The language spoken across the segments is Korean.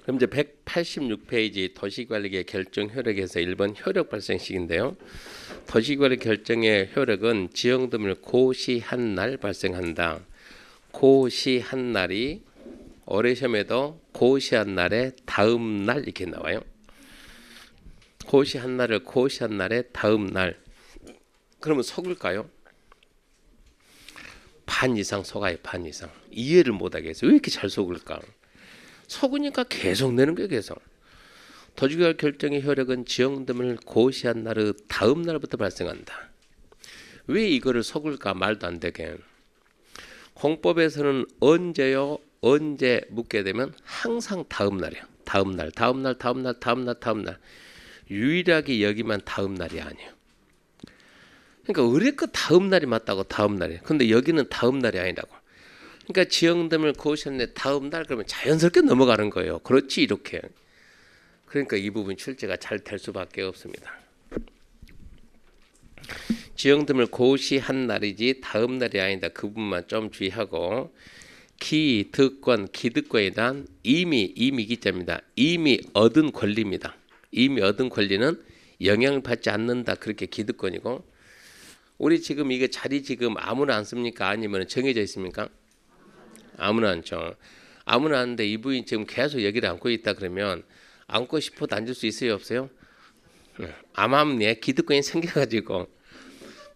그럼 이제 186페이지 도시관리계 결정 효력에서 1번 효력 발생식인데요. 도시관리 결정의 효력은 지형등을 고시한 날 발생한다. 고시한 날이 올해 시험에도 고시한 날의 다음 날 이렇게 나와요. 고시한 날을 고시한 날의 다음 날. 그러면 속을까요? 반 이상 속아요. 반 이상. 이해를 못하겠어요. 왜 이렇게 잘 속을까? 속으니까 계속 내는 거예요. 계속. 도시개발 결정의 효력은 지형등을 고시한 날의 다음 날부터 발생한다. 왜 이거를 속을까? 말도 안 되게. 공법에서는 언제요? 언제 묻게 되면 항상 다음 날이에요. 다음 날, 다음 날, 다음 날, 다음 날, 다음 날. 유일하게 여기만 다음 날이 아니에요. 그러니까 의뢰껏 다음 날이 맞다고 다음 날이에요. 근데 여기는 다음 날이 아니라고. 그러니까 지형등을 고시했는데 다음 날 그러면 자연스럽게 넘어가는 거예요. 그렇지 이렇게. 그러니까 이 부분 출제가 잘 될 수밖에 없습니다. 지형등을 고시한 날이지 다음 날이 아니다. 그 부분만 좀 주의하고 기득권, 기득권에 대한 이미 기자입니다. 이미 얻은 권리입니다. 이미 얻은 권리는 영향을 받지 않는다. 그렇게 기득권이고 우리 지금 이게 자리 지금 아무나 앉습니까? 아니면 정해져 있습니까? 아무나 앉죠. 아무나 앉는데 이분이 지금 계속 여기를 앉고 있다 그러면 앉고 싶어도 앉을 수 있어요? 없어요? 암암리에 기득권이 생겨가지고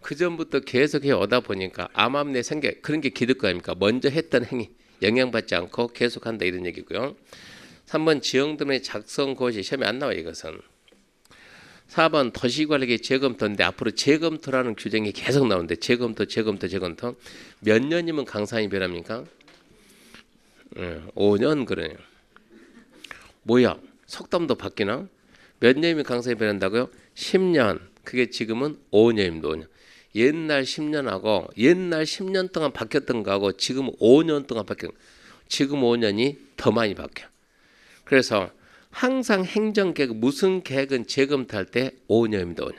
그 전부터 계속 해 오다 보니까 암암리에 생겨 그런 게 기득권입니까? 먼저 했던 행위 영향받지 않고 계속한다 이런 얘기고요. 3번 지형등의 작성 고시 시험에 안 나와요. 이것은. 4번 도시관리계 재검토인데 앞으로 재검토라는 규정이 계속 나오는데 재검토 몇 년이면 강산이 변합니까? 5년 그래요. 뭐야? 속담도 바뀌나? 몇 년이면 강산이 변한다고요? 10년. 그게 지금은 5년입니다. 5년. 옛날 10년하고 옛날 10년 동안 바뀌었던 거하고 지금 5년 동안 바뀌었던 거. 지금 5년이 더 많이 바뀌어. 그래서 항상 행정계획 무슨 계획은 재검토할 때 5년입니다. 5년.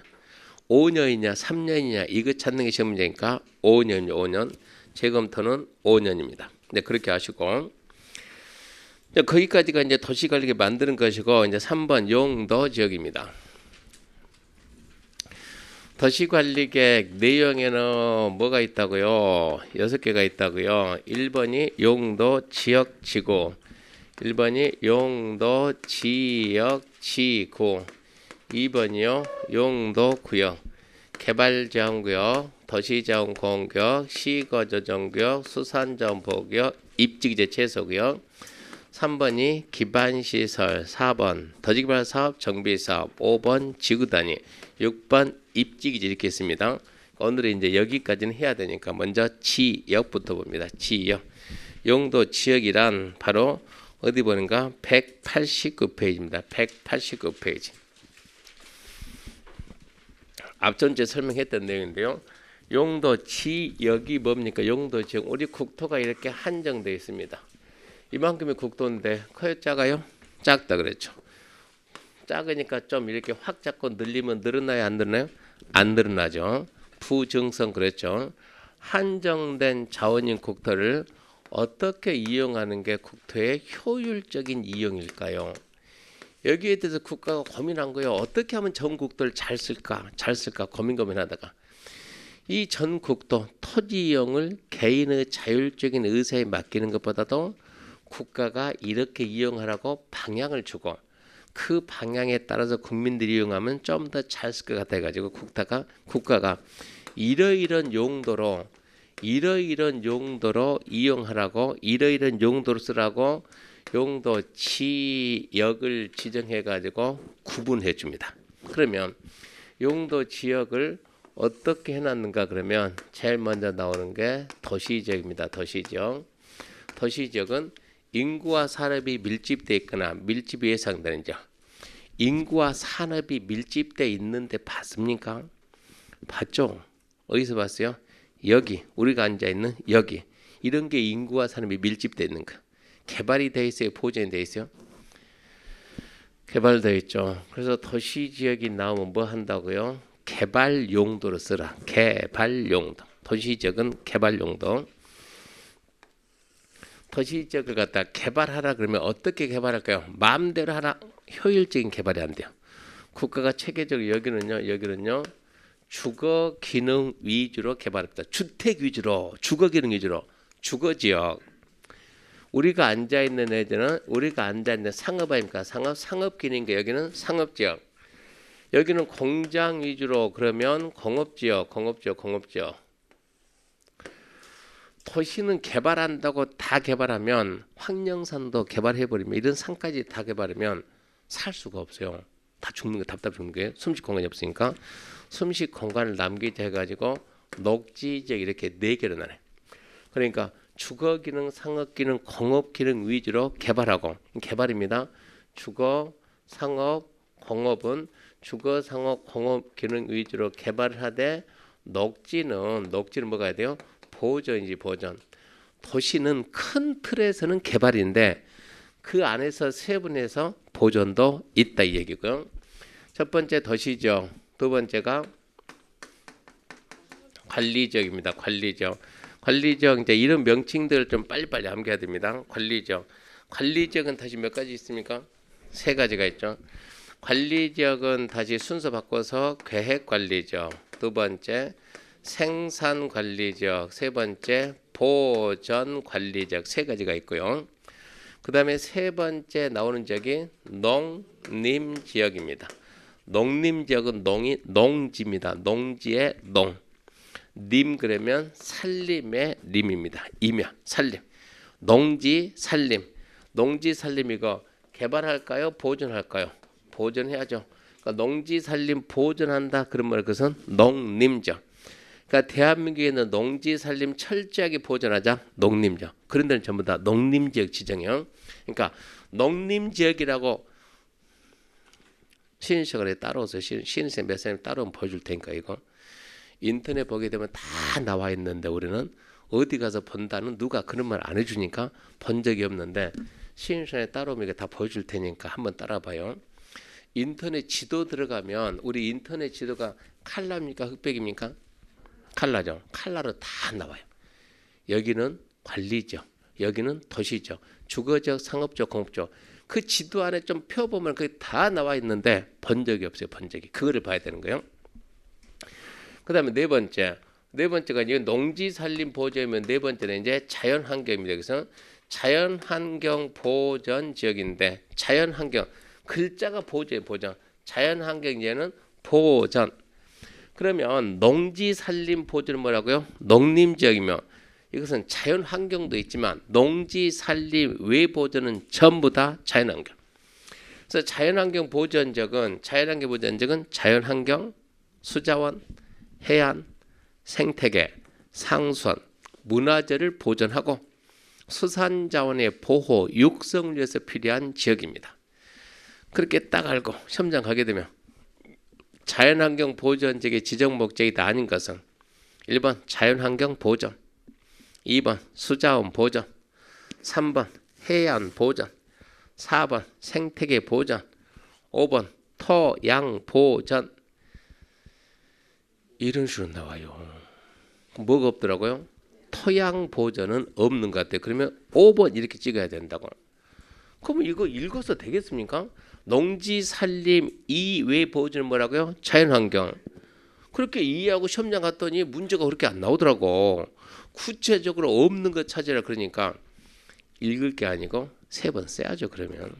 5년이냐 3년이냐 이거 찾는 게 시험 문제니까 5년이요. 5년. 재검토는 5년입니다. 네, 그렇게 하시고 거기까지가 이제 도시관리계 만드는 것이고 이제 3번 용도 지역입니다. 도시관리계획 내용에는 뭐가 있다고요? 6개가 있다고요. 1번이 용도 지역 지구 1번이 용도 지역 지구 2번이요 용도 구역 개발자원구역 도시자원공원구역 시거주정구역 수산자원보호구역 입지기재 최소구역 3번이 기반시설 4번 도시개발사업 정비사업 5번 지구단위 6번 입지기재 이렇게 있습니다. 오늘은 이제 여기까지는 해야 되니까 먼저 지역부터 봅니다. 지역 용도 지역이란 바로 어디 보는가? 189페이지입니다. 189페이지. 앞전째 설명했던 내용인데요. 용도 지역이 뭡니까? 용도 지역. 우리 국토가 이렇게 한정되어 있습니다. 이만큼의 국토인데 커요? 작아요? 작다 그랬죠. 작으니까 좀 이렇게 확 잡고 늘리면 늘어나요? 안 늘어나요? 안 늘어나죠. 부증성 그랬죠. 한정된 자원인 국토를 어떻게 이용하는 게 국토의 효율적인 이용일까요? 여기에 대해서 국가가 고민한 거예요. 어떻게 하면 전 국토를 잘 쓸까 고민하다가 이 전 국토 토지 이용을 개인의 자율적인 의사에 맡기는 것보다도 국가가 이렇게 이용하라고 방향을 주고 그 방향에 따라서 국민들이 이용하면 좀 더 잘 쓸 것 같아 가지고 국가가 이러이런 용도로 이용하라고 이러이런 용도로 쓰라고 용도 지역을 지정해 가지고 구분해 줍니다. 그러면 용도 지역을 어떻게 해놨는가 그러면 제일 먼저 나오는 게 도시지역입니다. 도시지역은 인구와 산업이 밀집돼 있거나 밀집이 예상되는 지역. 인구와 산업이 밀집돼 있는데 봤습니까? 봤죠? 어디서 봤어요? 여기 우리가 앉아 있는 여기 이런 게 인구와 산업이 밀집되어 있는 거. 개발이 돼 있어요? 보존이 돼 있어요? 개발되어 있죠. 그래서 도시 지역이 나오면 뭐 한다고요? 개발 용도로 쓰라. 개발 용도. 도시 지역은 개발 용도. 도시지역을 갖다 개발하라 그러면 어떻게 개발할까요? 마음대로 하라. 효율적인 개발이 안 돼요. 국가가 체계적으로 여기는요 주거 기능 위주로 개발합니다. 주택 위주로, 주거 기능 위주로, 주거 지역. 우리가 앉아 있는 애들은 우리가 앉아 있는 상업 아닙니까? 상업 기능인가 여기는 상업 지역. 여기는 공장 위주로 그러면 공업 지역. 도시는 개발한다고 다 개발하면 황령산도 개발해버리면 이런 산까지 다 개발하면 살 수가 없어요. 다 죽는 거 답답 죽는 거예요. 숨쉴 공간이 없으니까 숨쉴 공간을 남기자 해가지고 녹지지역 이렇게 4개로 나눠요. 그러니까 주거 기능, 상업 기능, 공업 기능 위주로 개발하고 개발입니다. 주거, 상업, 공업은 주거, 상업, 공업 기능 위주로 개발을 하되 녹지는 뭐가 해야 돼요? 보전이지 보전. 도시는 큰 틀에서는 개발인데 그 안에서 세분해서 보전도 있다 이 얘기고요. 첫 번째 도시죠. 두 번째가 관리지역입니다. 관리지역 이제 이런 명칭들을 좀 빨리빨리 암기해야 됩니다. 관리지역은 다시 몇 가지 있습니까? 3가지가 있죠. 관리지역은 다시 순서 바꿔서 계획관리지역, 두 번째 생산관리지역, 세 번째 보전관리지역 3가지가 있고요. 그 다음에 세 번째 나오는 지역이 농림지역입니다. 농림지역은 농지입니다. 농지의 농. 림 그러면 살림의 림입니다. 이면 살림. 농지 살림. 농지 살림 이거 개발할까요? 보존할까요? 보존해야죠. 그러니까 농지 살림 보존한다 그런 말 그것은 농림지역. 그러니까 대한민국에는 농지 살림 철저하게 보존하자 농림지역. 그런 데는 전부 다 농림지역 지정형. 그러니까 농림지역이라고 신인식을 따라오세요. 신인생 몇 사람 따라오면 보여줄 테니까 이거. 인터넷 보게 되면 다 나와 있는데 우리는 어디 가서 본다는 누가 그런 말 안 해주니까 본 적이 없는데 신인생에 따라오면 이게 다 보여줄 테니까 한번 따라봐요. 인터넷 지도 들어가면 우리 인터넷 지도가 칼라입니까? 흑백입니까? 칼라죠. 칼라로 다 나와요. 여기는 관리지역, 여기는 도시지역, 주거지역, 상업지역, 공업지역. 그 지도 안에 좀 펴보면 그게 다 나와 있는데 본 적이 없어요. 본 적이. 그거를 봐야 되는 거예요. 그 다음에 네 번째가 이제 농지산림 보전이면 네 번째는 이제 자연환경입니다. 그래서 자연환경 보전 지역인데 자연환경 글자가 보전이에요. 보전. 자연환경제는 보전. 그러면 농지산림 보전은 뭐라고요? 농림지역이며 이것은 자연환경도 있지만 농지산림 외 보전은 전부 다 자연환경. 그래서 자연환경 보전지역은 자연환경, 수자원, 해안, 생태계, 상수원, 문화재를 보존하고 수산자원의 보호, 육성을 위해서 필요한 지역입니다. 그렇게 딱 알고 시험장 가게 되면 자연환경 보전지역의 지정 목적이 다 아닌 것은 1번 자연환경 보전, 2번 수자원 보전, 3번 해안 보전, 4번 생태계 보전, 5번 토양 보전. 이런 식으로 나와요. 뭐가 없더라고요? 토양 보전은 없는 것 같아요. 그러면 5번 이렇게 찍어야 된다고. 그러면 이거 읽어서 되겠습니까? 농지 산림 이외 보전은 뭐라고요? 자연환경. 그렇게 이해하고 시험장 갔더니 문제가 그렇게 안 나오더라고. 구체적으로 없는 것 찾으라 그러니까 읽을 게 아니고 3번 써야죠. 그러면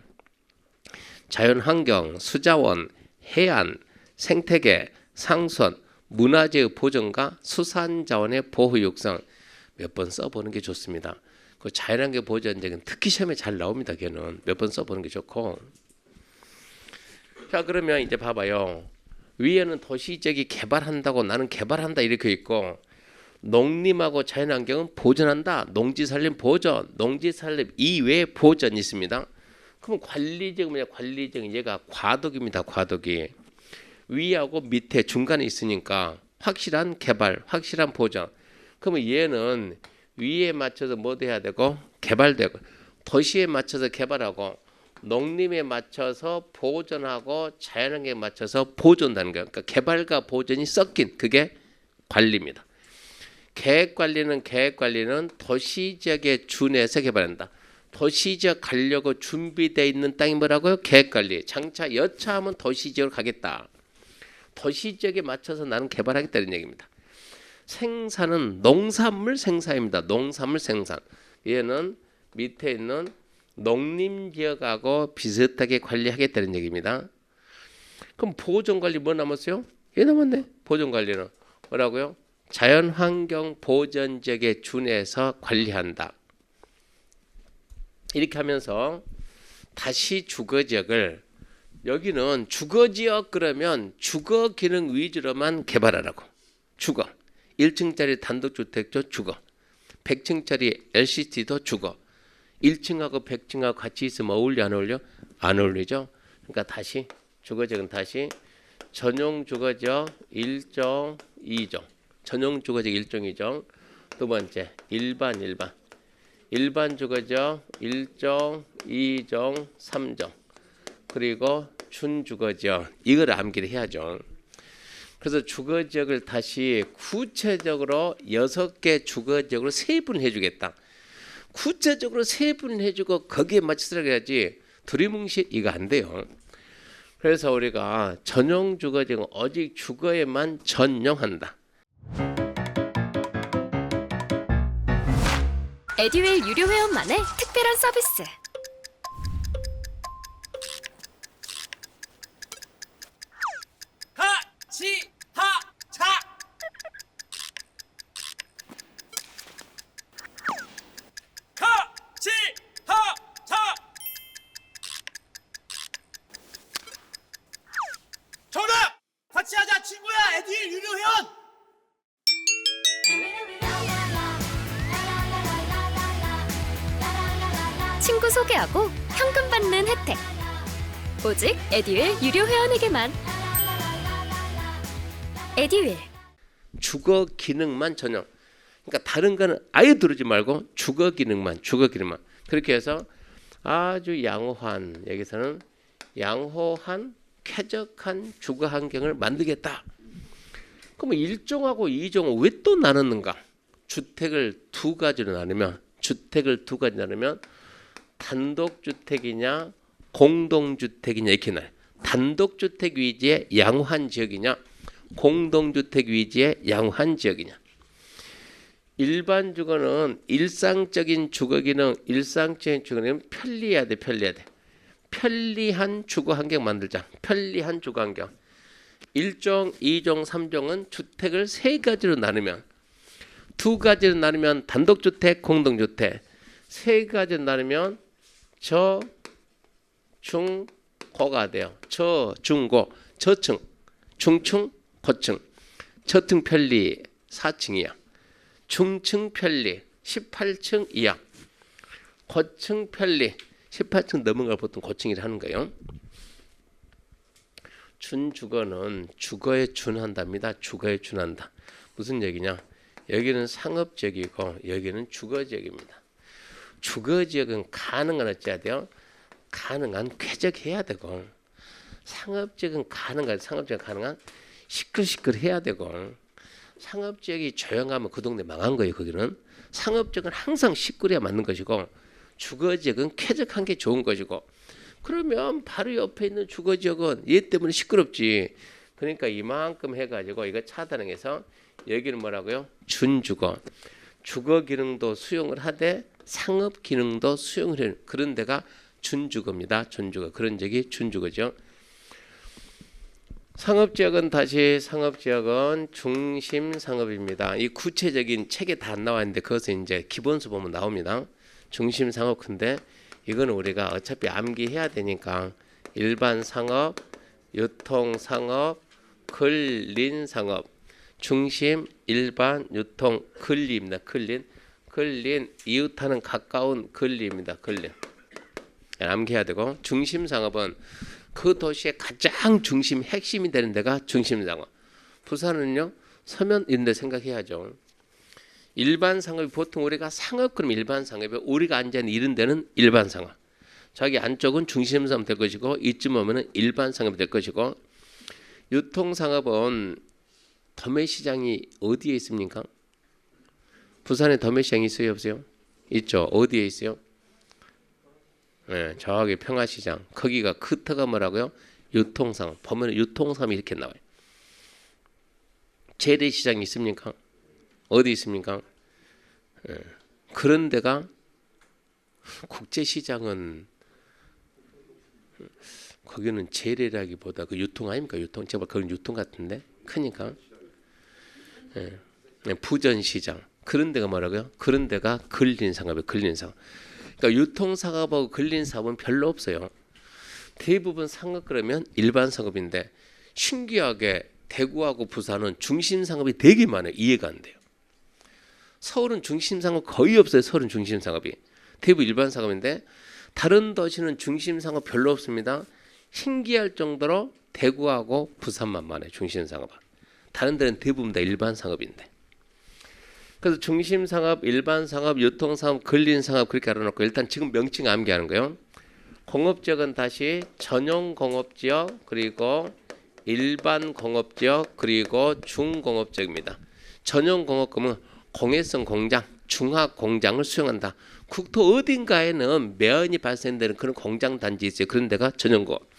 자연환경, 수자원, 해안, 생태계, 상수원, 문화재의 보존과 수산자원의 보호 육성 몇 번 써보는 게 좋습니다. 그 자연환경 보전적은 특히 시험에 잘 나옵니다. 걔는 몇 번 써보는 게 좋고. 자 그러면 이제 봐봐요. 위에는 도시지역이 개발한다고 나는 개발한다 이렇게 있고 농림하고 자연환경은 보존한다. 농지산림 보전, 농지산림 이외에 보전이 있습니다. 그럼 관리지역 뭐냐? 관리지역 얘가 과도기입니다. 과도기. 위하고 밑에 중간에 있으니까 확실한 개발, 확실한 보전. 그러면 얘는 위에 맞춰서 뭐 돼야 되고 개발되고 도시에 맞춰서 개발하고 농림에 맞춰서 보존하고 자연환경에 맞춰서 보존하는 거예요. 그러니까 개발과 보존이 섞인 그게 관리입니다. 계획관리는 도시지역에 준해서 개발한다. 도시지역 가려고 준비되어 있는 땅이 뭐라고요? 계획관리. 장차 여차하면 도시지역으로 가겠다. 도시지역에 맞춰서 나는 개발하겠다는 얘기입니다. 생산은 농산물 생산입니다. 농산물 생산. 얘는 밑에 있는 농림지역하고 비슷하게 관리하겠다는 얘기입니다. 그럼 보존관리 뭐 남았어요? 얘 남았네. 보존관리는 뭐라고요? 자연환경 보전지역에 준해서 관리한다. 이렇게 하면서 다시 주거지역을, 여기는 주거지역 그러면 주거기능 위주로만 개발하라고. 주거. 1층짜리 단독주택도 주거. 100층짜리 LCT도 주거. 1층하고 100층하고 같이 있으면 어울려 안 어울려? 안 어울리죠. 그러니까 다시 주거지역은 다시 전용 주거지역 1종 2종. 전용 주거지역 1종 2종. 두 번째 일반 주거지역 1종 2종 3종. 그리고 준주거지역. 이걸 암기를 해야죠. 그래서 주거지역을 다시 구체적으로 6개 주거지역으로 세분해 주겠다. 구체적으로 세분해 주고 거기에 맞춰서 해야지 두리뭉실 이거 안 돼요. 그래서 우리가 전용 주거지역은 오직 주거에만 전용한다. 에듀윌 유료 회원만의 특별한 서비스. 하치하차 하치하차 정답! 같이 하자 친구야. 에듀윌 유료 회원. 친구 소개하고 현금 받는 혜택. 오직 에듀윌 유료 회원에게만. 에듀윌. 주거 기능만 전용. 그러니까 다른 거는 아예 들으지 말고 주거 기능만. 그렇게 해서 아주 양호한, 여기서는 양호한 쾌적한 주거 환경을 만들겠다. 그럼 1종하고 2종은 왜 또 나눴는가? 주택을 두 가지로 나누면 단독주택이냐 공동주택이냐 이렇게 나요. 단독주택 위주의 양호한 지역이냐 공동주택 위주의 양호한 지역이냐. 일반 주거는 일상적인 주거기능 편리해야 돼. 편리한 주거 환경 만들자. 편리한 주거 환경. 1종, 2종, 3종은 주택을 세 가지로 나누면, 두 가지로 나누면 단독주택, 공동주택, 세 가지로 나누면 저, 중, 고가 돼요. 저, 중, 고, 저층, 중층, 고층. 저층 편리 4층이야. 중층 편리 18층 이하. 고층 편리 18층 넘은 걸 보통 고층이라 하는 거예요. 준주거는 주거에 준한답니다. 주거에 준한다. 무슨 얘기냐? 여기는 상업지역이고 여기는 주거지역입니다. 주거지역은 가능한 어찌해야 돼요? 가능한 쾌적해야 되고, 상업지역은 가능한 시끌시끌해야 되고, 상업지역이 조용하면 그 동네 망한 거예요. 거기는 상업지역은 항상 시끌해야 맞는 것이고, 주거지역은 쾌적한 게 좋은 것이고, 그러면 바로 옆에 있는 주거지역은 얘 때문에 시끄럽지. 그러니까 이만큼 해가지고 이거 차단해서 여기는 뭐라고요? 준주거. 주거 기능도 수용을 하되 상업 기능도 수용을 해요. 그런 데가 준주거입니다. 준주거. 그런 지역이 준주거죠. 상업지역은 중심상업입니다. 이 구체적인 책에 다 안 나와 있는데 그것은 이제 기본서 보면 나옵니다. 중심상업. 근데 이거는 우리가 어차피 암기해야 되니까 일반 상업, 유통 상업, 근린 상업, 중심, 일반, 유통, 근리입니다. 근린 이웃하는 가까운 근리입니다. 근린. 암기해야 되고, 중심 상업은 그 도시의 가장 중심 핵심이 되는 데가 중심 상업. 부산은요 서면 이런 데 생각해야죠. 일반 상업이 보통 우리가 상업 그러면 일반 상업이 우리가 앉아 있는 이런 데는 일반 상업. 자기 안쪽은 중심 상업 될 것이고 이쯤 오면은 일반 상업이 될 것이고, 유통 상업은 도매 시장이 어디에 있습니까? 부산에 더메시장 있어요, 없어요? 있죠. 어디에 있어요? 네, 저기 평화시장. 거기가 크터가 뭐라고요? 유통상. 보면 유통상이 이렇게 나와요. 재래시장이 있습니까? 어디 있습니까? 네. 그런 데가 국제시장은 거기는 재래라기보다 그 유통 아닙니까? 유통. 제발 그건 유통 같은데 크니까. 네. 부전시장. 그런 데가 뭐라고요? 그런 데가 근린상업이에요. 근린상업. 그러니까 유통상업하고 근린상업은 별로 없어요. 대부분 상업 그러면 일반 상업인데 신기하게 대구하고 부산은 중심상업이 되게 많아요. 이해가 안 돼요. 서울은 중심상업 거의 없어요. 서울은 중심상업이. 대부분 일반 상업인데 다른 도시는 중심상업 별로 없습니다. 신기할 정도로 대구하고 부산만 많아요. 중심상업은. 다른 데는 대부분 다 일반 상업인데. 그래서 중심상업, 일반상업, 유통상업, 근린상업 그렇게 알아놓고 일단 지금 명칭 암기하는 거예요. 공업지역은 다시 전용공업지역 그리고 일반공업지역 그리고 중공업지역입니다. 전용공업금은 공해성 공장, 중화공장을 수용한다. 국토 어딘가에는 매연이 발생되는 그런 공장 단지 있어요. 그런 데가 전용공업.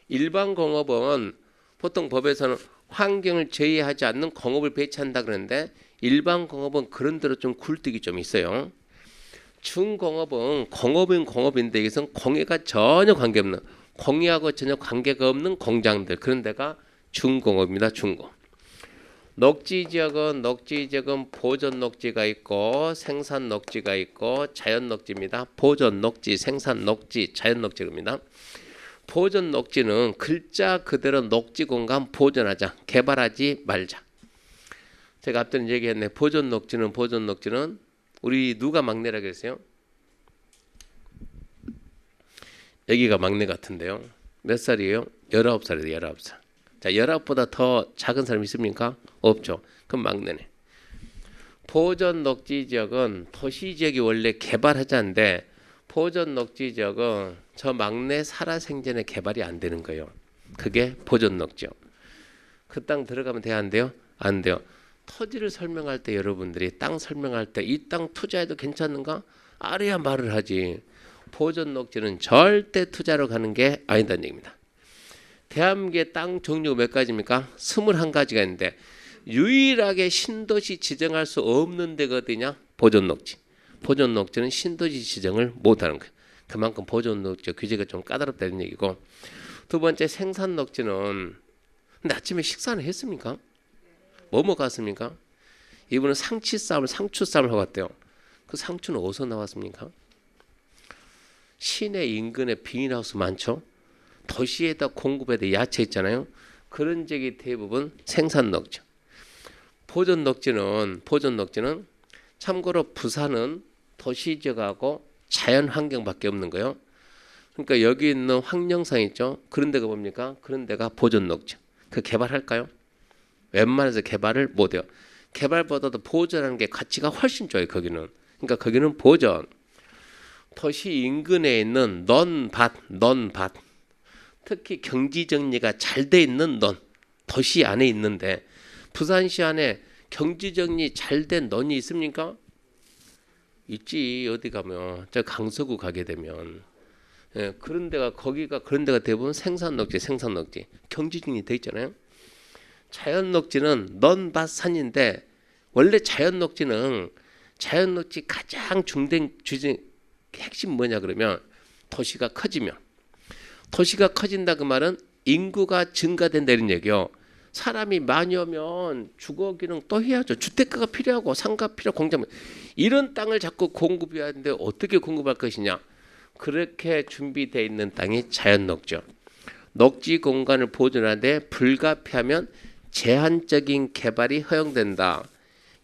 일반공업은 보통 법에서는 환경을 제외하지 않는 공업을 배치한다 그러는데 일반 공업은 그런 대로 좀 굴뚝이 좀 있어요. 중공업은 공업인 공업인데 여기서는 공해가 전혀 관계없는 공해하고 전혀 관계가 없는 공장들 그런 데가 중공업입니다. 중공업. 녹지지역은 보존 녹지가 있고 생산 녹지가 있고 자연 녹지입니다. 보존 녹지, 생산 녹지, 자연 녹지입니다. 보존 녹지는 글자 그대로 녹지 공간 보존하자, 개발하지 말자. 제가 앞전에 얘기했네. 보존 녹지는 우리 누가 막내라 그랬어요? 여기가 막내 같은데요. 몇 살이에요? 19살이에요. 19살. 자, 19보다 더 작은 사람 있습니까? 없죠. 그럼 막내네. 보존 녹지 지역은 도시 지역이 원래 개발하자인데 보존 녹지 지역은 저 막내 살아생전에 개발이 안 되는 거예요. 그게 보존 녹지요. 그 땅 들어가면 돼야 안 돼요? 안 돼요. 토지를 설명할 때 여러분들이 땅 설명할 때 이 땅 투자해도 괜찮은가? 알아야 말을 하지. 보존 녹지는 절대 투자로 가는 게 아니다는 얘기입니다. 대한민국의 땅 종류가 몇 가지입니까? 21가지가 있는데 유일하게 신도시 지정할 수 없는 데가 어디냐? 보존 녹지. 보존 녹지는 신도시 지정을 못하는 거예요. 그만큼 보존 녹지 규제가 좀 까다롭다는 얘기고 두 번째 생산 녹지는 근데 아침에 식사는 했습니까? 뭐 먹었습니까? 이분은 상추 쌈을 하고 왔대요. 그 상추는 어디서 나왔습니까? 시내 인근에 비닐하우스 많죠. 도시에다 공급에다 야채 있잖아요. 그런 지역이 대부분 생산 녹지. 보존 녹지는 참고로 부산은 도시 지역하고 자연 환경밖에 없는 거예요. 그러니까 여기 있는 황령산 있죠. 그런 데가 뭡니까? 그런 데가 보존 녹지. 그 개발할까요? 웬만해서 개발을 못해요. 개발보다도 보존하는 게 가치가 훨씬 좋아요. 거기는. 그러니까 거기는 보존. 도시 인근에 있는 논밭. 특히 경지정리가 잘 돼 있는 논. 도시 안에 있는데 부산시 안에 경지정리 잘 된 논이 있습니까? 있지. 어디 가면 저 강서구 가게 되면 그런 데가 그런 데가 대부분 생산 녹지 경지정리 돼 있잖아요. 자연 녹지는 논밭 산인데 원래 자연 녹지 가장 중된 주제 핵심 뭐냐 그러면 도시가 커진다 그 말은 인구가 증가된다 이런 얘기요. 사람이 많이 오면 주거 기능 또 해야죠. 주택가가 필요하고 상가 필요 공장 이런 땅을 자꾸 공급해야 하는데 어떻게 공급할 것이냐. 그렇게 준비되어 있는 땅이 자연 녹지요. 녹지 공간을 보존하는데 불가피하면 제한적인 개발이 허용된다.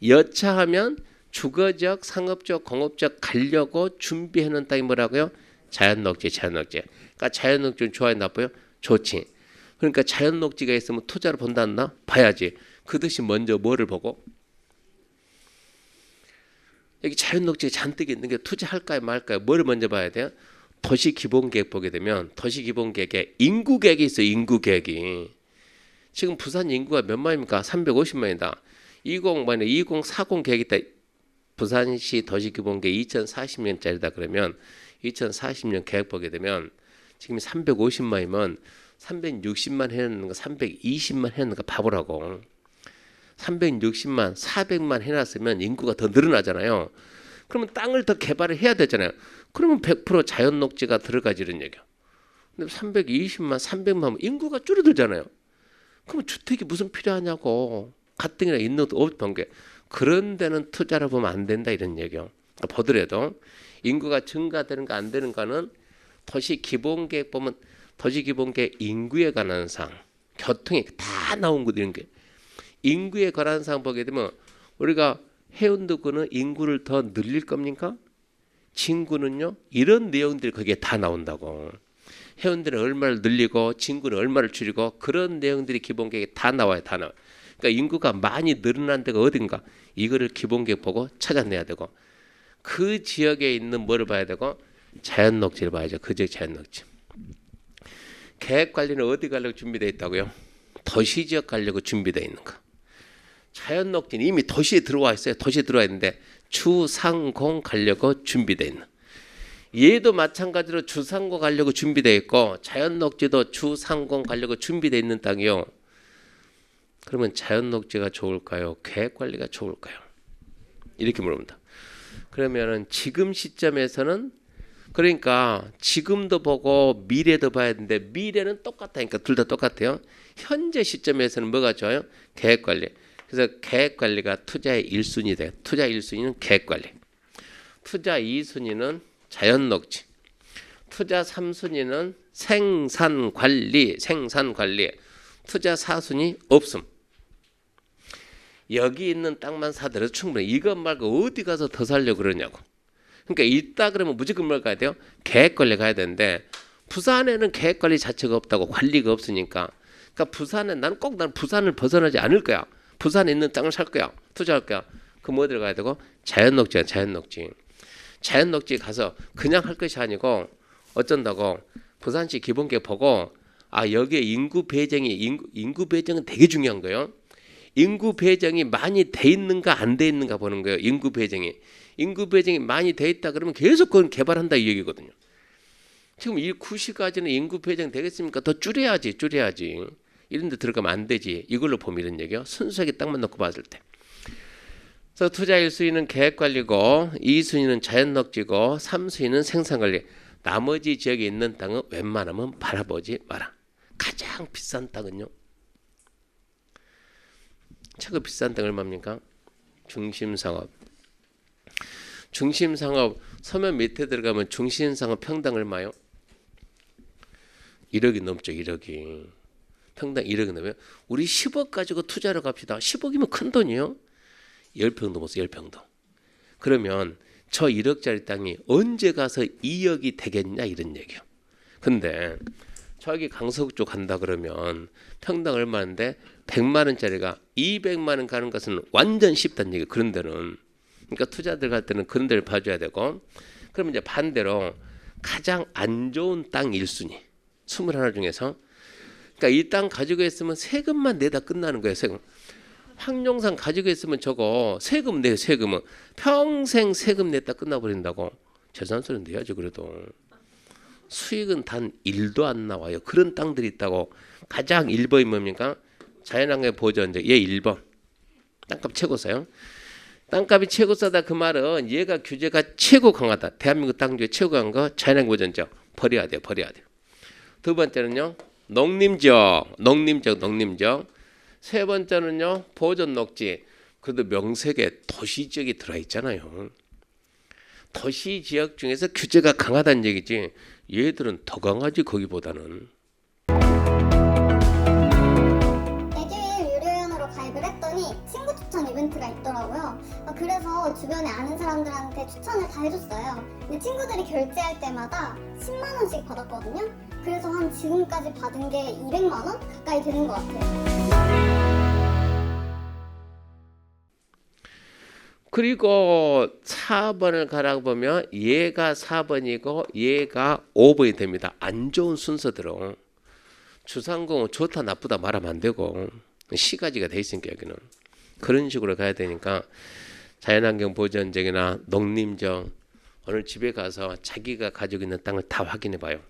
여차하면 주거적, 상업적, 공업적 가려고 준비해놓은 땅이 뭐라고요? 자연녹지. 그러니까 자연녹지는 좋아요, 나빠요? 좋지. 그러니까 자연녹지가 있으면 투자를 본다 안 나? 봐야지. 그 대신 먼저 뭐를 보고? 여기 자연녹지가 잔뜩 있는 게 투자할까요 말까요? 뭐를 먼저 봐야 돼요? 도시기본계획 보게 되면 도시기본계획에 인구계획이 있어요. 인구계획이. 지금 부산 인구가 몇 만입니까? 350만이다. 2040 계획이 있다. 부산시 도시기본계 2040년짜리다 그러면 2040년 계획 보게 되면 지금 350만이면 360만 해놨는가 320만 해놨는가 바보라고. 360만 400만 해놨으면 인구가 더 늘어나잖아요. 그러면 땅을 더 개발을 해야 되잖아요. 그러면 100% 자연 녹지가 들어가지 이런 얘기야. 근데 320만 300만 하면 인구가 줄어들잖아요. 그럼 주택이 무슨 필요하냐고. 가뜩이나 있는 것도 없던 게. 그런 데는 투자를 보면 안 된다 이런 얘기요. 그러니까 보더라도 인구가 증가되는가 안 되는가는 도시기본계획 보면 도시기본계획 인구에 관한 사항, 교통에 다 나온 거 이런 게 인구에 관한 사항 보게 되면 우리가 해운도구는 인구를 더 늘릴 겁니까? 진구는요? 이런 내용들이 거기에 다 나온다고. 해운대는 얼마를 늘리고 진구는 얼마를 줄이고 그런 내용들이 기본계획에 다 나와요. 다 나와요. 그러니까 인구가 많이 늘어난 데가 어딘가 이거를 기본계획 보고 찾아내야 되고 그 지역에 있는 뭐를 봐야 되고 자연녹지를 봐야죠. 그 지역 자연녹지. 계획관리는 어디 가려고 준비되어 있다고요? 도시지역 가려고 준비되어 있는 거. 자연녹지는 이미 도시에 들어와 있어요. 도시에 들어와 있는데 주상공 가려고 준비되어 있는. 얘도 마찬가지로 주상공 가려고 준비되어 있고 자연녹지도 주상공 가려고 준비되어 있는 땅이요. 그러면 자연녹지가 좋을까요? 계획관리가 좋을까요? 이렇게 물어봅니다. 그러면은 지금 시점에서는 그러니까 지금도 보고 미래도 봐야 되는데 미래는 똑같다니까 둘 다 똑같아요. 현재 시점에서는 뭐가 좋아요? 계획관리. 그래서 계획관리가 투자의 1순위 돼요. 투자 1순위는 계획관리. 투자 2순위는 자연녹지. 투자 3순위는 생산관리. 투자 4순위 없음. 여기 있는 땅만 사더라도 충분해. 이것 말고 어디 가서 더 살려고 그러냐고. 그러니까 있다 그러면 무조건 뭘 가야 돼요? 계획관리 가야 되는데 부산에는 계획관리 자체가 없다고 관리가 없으니까. 그러니까 부산에 나는 부산을 벗어나지 않을 거야. 부산에 있는 땅을 살 거야. 투자할 거야. 그럼 어디를 가야 되고? 자연녹지야. 자연녹지 가서 그냥 할 것이 아니고 어쩐다고 부산시 기본계획 보고 여기에 인구 배정은 되게 중요한 거예요. 인구 배정이 많이 돼 있는가 안 돼 있는가 보는 거예요. 인구 배정이 많이 돼 있다 그러면 계속 그건 개발한다 이 얘기거든요. 지금 이 구시까지는 인구 배정 되겠습니까? 더 줄여야지. 이런 데 들어가면 안 되지. 이걸로 보면 이런 얘기요. 순수하게 땅만 놓고 봤을 때. 그래서 투자 1순위는 계획관리고 2순위는 자연녹지고 3순위는 생산관리. 나머지 지역에 있는 땅은 웬만하면 바라보지 마라. 가장 비싼 땅은요. 최고 비싼 땅 얼마입니까? 중심상업 서면 밑에 들어가면 중심상업 평당 얼마요? 1억이 넘죠. 1억이. 평당 1억이 넘어요. 우리 10억 가지고 투자를 갑시다. 10억이면 큰 돈이요. 10평 넘었어. 10평도. 그러면 저 1억짜리 땅이 언제 가서 2억이 되겠냐 이런 얘기요. 근데 저기 강서구 쪽 간다 그러면 평당 얼마인데 100만 원짜리가 200만 원 가는 것은 완전 쉽다는 얘기예요. 그런 데는. 그러니까 투자 들어갈 때는 그런 데를 봐줘야 되고 그러면 이제 반대로 가장 안 좋은 땅 1순위 21 중에서 그러니까 이 땅 가지고 있으면 세금만 내다 끝나는 거예요. 세금. 황룡산 가지고 있으면 저거 세금 내요. 세금은 평생 세금 냈다 끝나버린다고. 재산 소리 내야죠. 그래도 수익은 단 1도 안 나와요. 그런 땅들이 있다고. 가장 1번이 뭡니까? 자연환경 보전제. 얘 1번. 땅값 최고 싸요. 땅값이 최고 싸다 그 말은 얘가 규제가 최고 강하다. 대한민국 땅 중에 최고 강한 거 자연환경 보전제. 버려야 돼요. 두 번째는요. 농림지역. 세 번째는요. 보전녹지. 그래도 명색에 도시지역이 들어와 있잖아요. 도시지역 중에서 규제가 강하다는 얘기지. 얘들은 더 강하지 거기보다는. 에듀윌 유료회원으로 가입을 했더니 친구 추천 이벤트가 있더라고요. 그래서 주변에 아는 사람들한테 추천을 다 해줬어요. 근데 친구들이 결제할 때마다 10만 원씩 받았거든요. 그래서 한 지금까지 받은 게 200만 원 가까이 되는 것 같아요. 그리고 4번을 가라고 보면 얘가 4번이고 얘가 5번이 됩니다. 안 좋은 순서대로. 주상공은 좋다 나쁘다 말하면 안 되고 시가지가 돼 있으니까 여기는. 그런 식으로 가야 되니까 자연환경 보전정이나 농림정 오늘 집에 가서 자기가 가지고 있는 땅을 다 확인해 봐요.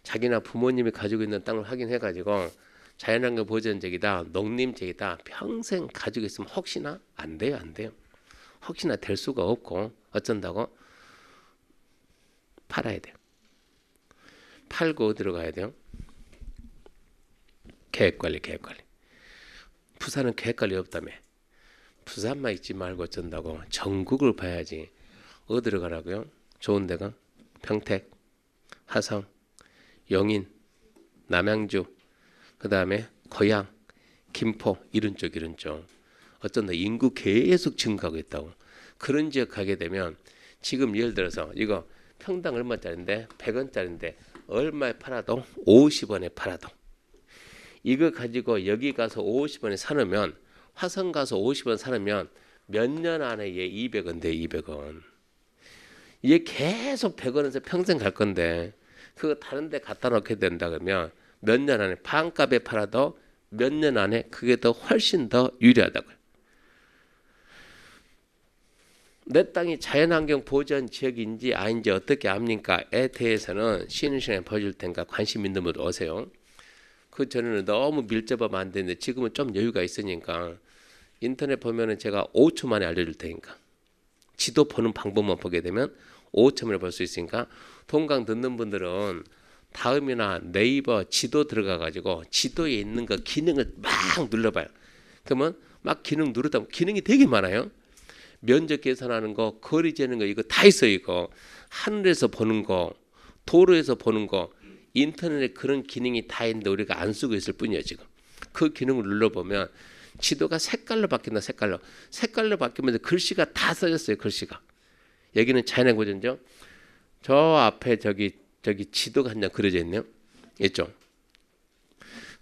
자기나 부모님이 가지고 있는 땅을 확인해 가지고 자연환경 보전정이다 농림정이다 평생 가지고 있으면 혹시나 안 돼요. 안 돼요. 혹시나 될 수가 없고 어쩐다고? 팔아야 돼요. 팔고 어디로 가야 돼요? 계획관리. 부산은 계획관리 없다며. 부산만 있지 말고 어쩐다고? 전국을 봐야지. 어디로 가라고요? 좋은 데가? 평택, 화성, 영인, 남양주, 그 다음에 고양, 김포 이런 쪽. 어쩐다 인구 계속 증가하고 있다고. 그런 지역 가게 되면 지금 예를 들어서 이거 평당 얼마짜리인데 100원짜리인데 얼마에 팔아도 50원에 팔아도 이거 가지고 여기 가서 50원에 사놓으면 화성 가서 50원 사놓으면 몇 년 안에 얘 200원 돼. 200원. 얘 계속 100원에서 평생 갈 건데 그거 다른 데 갖다 놓게 된다 그러면 몇 년 안에 반값에 팔아도 몇 년 안에 그게 더 훨씬 더 유리하다고요. 내 땅이 자연환경 보전 지역인지 아닌지 어떻게 압니까?에 대해서는 쉬는 시간에 보여줄 테니까 관심 있는 분들 오세요. 그 전에는 너무 밀접하면 안 되는데 지금은 좀 여유가 있으니까 인터넷 보면은 제가 5초 만에 알려줄 테니까 지도 보는 방법만 보게 되면 5초 만에 볼 수 있으니까 동강 듣는 분들은 다음이나 네이버 지도 들어가 가지고 지도에 있는 거 기능을 막 눌러봐요. 그러면 막 기능 누르다 보면 기능이 되게 많아요. 면적 계산하는 거, 거리 재는 거 이거 다 있어요. 이거 하늘에서 보는 거, 도로에서 보는 거, 인터넷에 그런 기능이 다 있는데 우리가 안 쓰고 있을 뿐이에요. 지금 그 기능을 눌러보면 지도가 색깔로 바뀐다. 색깔로 바뀌면서 글씨가 다 써졌어요. 글씨가 여기는 자연의 보전죠. 저 앞에 저기 지도가 한 장 그려져 있네요. 이쪽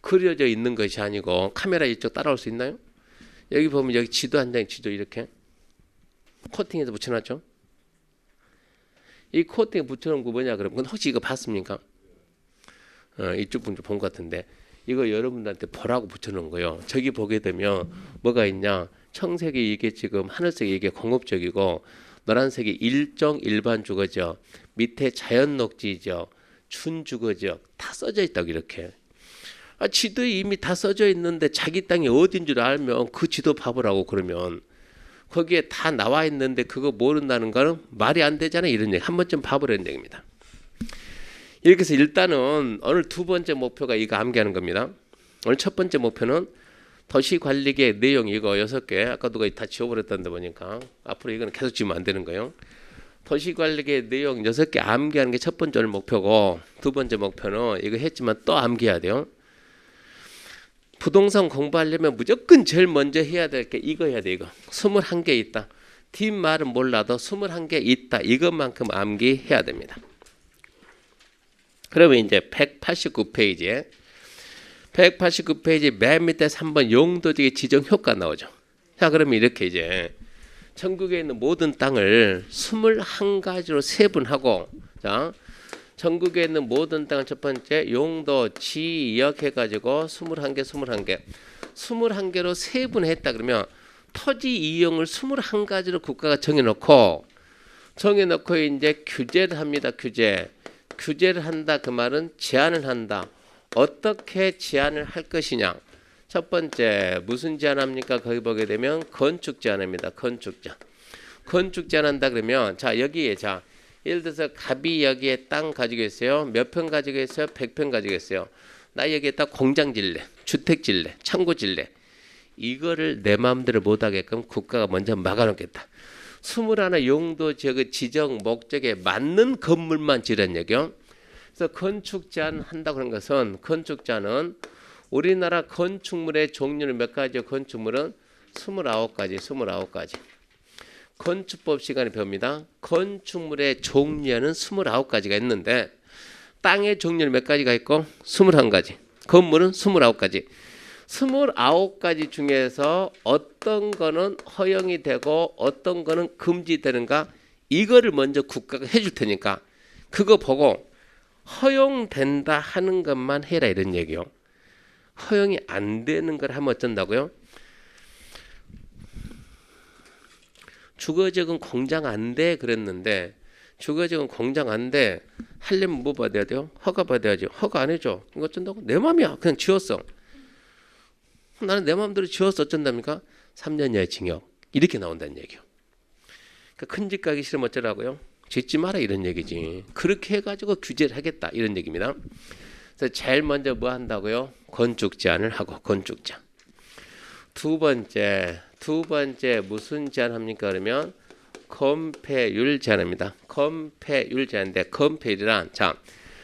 그려져 있는 것이 아니고 카메라 이쪽 따라올 수 있나요? 여기 보면 여기 지도 한 장 지도 이렇게 코팅해서 붙여놨죠. 이 코팅 붙여놓은 거 뭐냐 그러면 혹시 이거 봤습니까? 이쪽 분 좀 본 것 같은데 이거 여러분들한테 보라고 붙여놓은 거예요. 저기 보게 되면 뭐가 있냐? 청색이 이게 지금 하늘색이 이게 공업적이고 노란색이 일정 일반 주거지역 밑에 자연 녹지지역 춘주거지역 다 써져 있다고 이렇게. 지도에 이미 다 써져 있는데 자기 땅이 어딘 줄 알면 그 지도 봐보라고 그러면 거기에 다 나와 있는데 그거 모른다는 거는 말이 안 되잖아요. 이런 얘기 한 번쯤 봐보라는 얘기입니다. 이렇게 해서 일단은 오늘 두 번째 목표가 이거 암기하는 겁니다. 오늘 첫 번째 목표는 도시관리계 내용 이거 6개 아까 누가 다 지워버렸다는데 보니까 앞으로 이거는 계속 지우면 안 되는 거예요. 도시관리계 내용 6개 암기하는 게 첫 번째 오늘 목표고 두 번째 목표는 이거 했지만 또 암기해야 돼요. 부동산 공부하려면 무조건 제일 먼저 해야 될 게 이거 해야 돼. 이거 21개 있다. 뒷말은 몰라도 21개 있다. 이것만큼 암기해야 됩니다. 그러면 이제 189페이지에 맨 밑에 3번 용도적인 지정 효과 나오죠. 자, 그러면 이렇게 이제 전국에 있는 모든 땅을 21가지로 세분하고 자, 전국에 있는 모든 땅을 첫 번째 용도, 지역 해가지고 21개로 세분했다 그러면 토지 이용을 21가지로 국가가 정해놓고 이제 규제를 합니다. 규제를 한다. 그 말은 제한을 한다. 어떻게 제한을 할 것이냐. 첫 번째 무슨 제한합니까? 거기 보게 되면 건축 제한입니다. 건축 제한한다 그러면 자 여기에 자 예를 들어서 갑이 여기에 땅 가지고 있어요. 몇 평 가지고 있어요? 100평 가지고 있어요. 나 여기에다 공장 질래, 주택 질래, 창고 질래. 이거를 내 마음대로 못하게끔 국가가 먼저 막아놓겠다. 21 용도 지역의 지정 목적에 맞는 건물만 지으라는 얘기요. 그래서 건축 제한 한다고 그런 것은 건축 제한은 우리나라 건축물의 종류는 몇 가지요? 건축물은 29가지. 건축법 시간에 배웁니다. 건축물의 종류는 29가지가 있는데 땅의 종류는 몇 가지가 있고 21가지. 건물은 29가지. 29가지 중에서 어떤 거는 허용이 되고 어떤 거는 금지되는가 이거를 먼저 국가가 해줄 테니까 그거 보고 허용된다 하는 것만 해라 이런 얘기요. 허용이 안 되는 걸 하면 어쩐다고요? 주거지역은 공장 안 돼 그랬는데 주거지역은 공장 안 돼 하려면 뭐 받아야 돼요? 허가 받아야지. 허가 안 해줘. 이거 어쩐다고? 내 맘이야. 그냥 지었어. 나는 내 마음대로 지었어. 어쩐답니까? 3년 이하의 징역. 이렇게 나온다는 얘기요. 그러니까 큰 집 가기 싫으면 어쩌라고요? 짓지 마라 이런 얘기지. 그렇게 해가지고 규제를 하겠다 이런 얘기입니다. 그래서 제일 먼저 뭐 한다고요? 건축 제한을 하고 건축 제한. 두 번째 무슨 제한합니까? 그러면 건폐율 제한입니다. 건폐율 제한인데 건폐율이란 자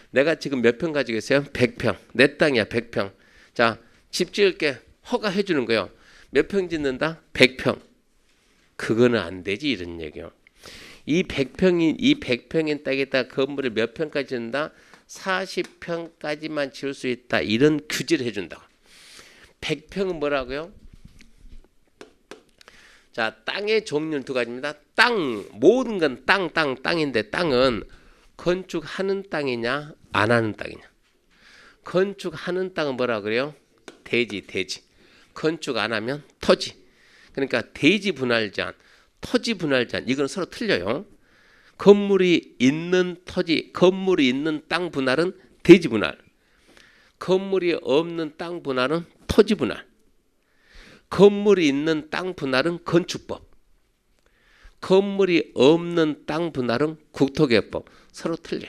내가 지금 몇 평 가지고 있어요? 100평. 내 땅이야 100평. 자 집 지을게 허가해 주는 거예요. 몇 평 짓는다? 100평. 그거는 안 되지 이런 얘기요. 이 100평인 땅에다 건물을 몇 평까지 짓는다? 40평까지만 지을 수 있다. 이런 규제를 해준다. 100평은 뭐라고요? 자, 땅의 종류는 두 가지입니다. 땅, 모든 건 땅인데 땅은 건축하는 땅이냐, 안 하는 땅이냐. 건축하는 땅은 뭐라 그래요? 대지. 건축 안 하면 토지. 그러니까 대지 분할 제한, 토지 분할 제한 이건 서로 틀려요. 건물이 있는 토지, 건물이 있는 땅 분할은 대지 분할. 건물이 없는 땅 분할은 토지 분할. 건물이 있는 땅 분할은 건축법. 건물이 없는 땅 분할은 국토개혁법. 서로 틀려.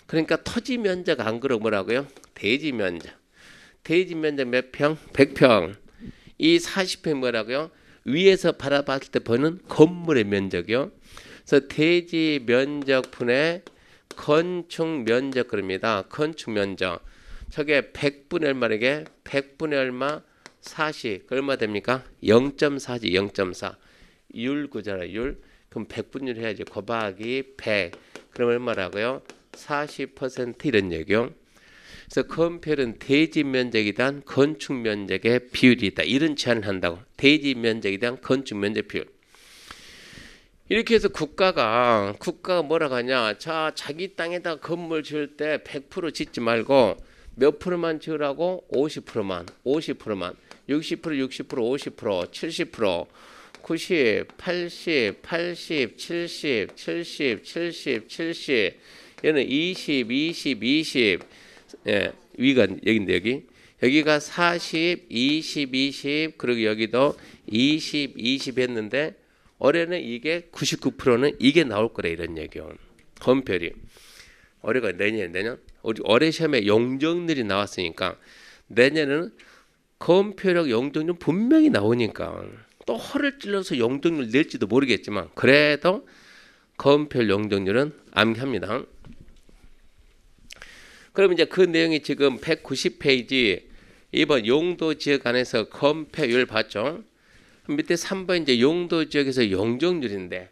그러니까 토지 면적 안 그러고 뭐라고요? 대지 면적. 대지 면적 몇 평? 100평. 이 40평이 뭐라고요? 위에서 바라봤을 때 보는 건물의 면적이요. 그래서 대지 면적 분의 건축 면적 그럽니다. 건축 면적. 저게 100분의 얼마에게 100분의 얼마 40. 얼마 됩니까? 0.4지. 0.4. 율 구잖아요. 율. 그럼 100분율 해야지. 곱하기 100. 그럼 얼마라고요? 40% 이런 얘기요. 그래서 건폐율은 대지 면적에 대한 건축 면적의 비율이다. 이런 제한을 한다고. 대지 면적에 대한 건축 면적 비율. 이렇게 해서 국가가 뭐라고 하냐. 자, 자기 땅에다 건물 지을 때 100% 짓지 말고 몇 프로만 지으라고? 50%만. 60%, 50%, 70%, 90, 80, 70. 얘는 20. 예, 위가 여기인데 여기가 40, 20, 그리고 여기도 20 했는데 올해는 이게 99%는 이게 나올 거래 이런 얘기요. 건폐율이. 올해가 내년. 우리 올해 시험에 용적률이 나왔으니까 내년에는 건폐율하고 용적률 분명히 나오니까 또 허를 찔러서 용적률 낼지도 모르겠지만 그래도 건폐율 용적률은 암기합니다. 그럼 이제 그 내용이 지금 190페이지 이번 용도지역 안에서 건폐율 봤죠? 밑에 3번 이제 용도지역에서 용적률인데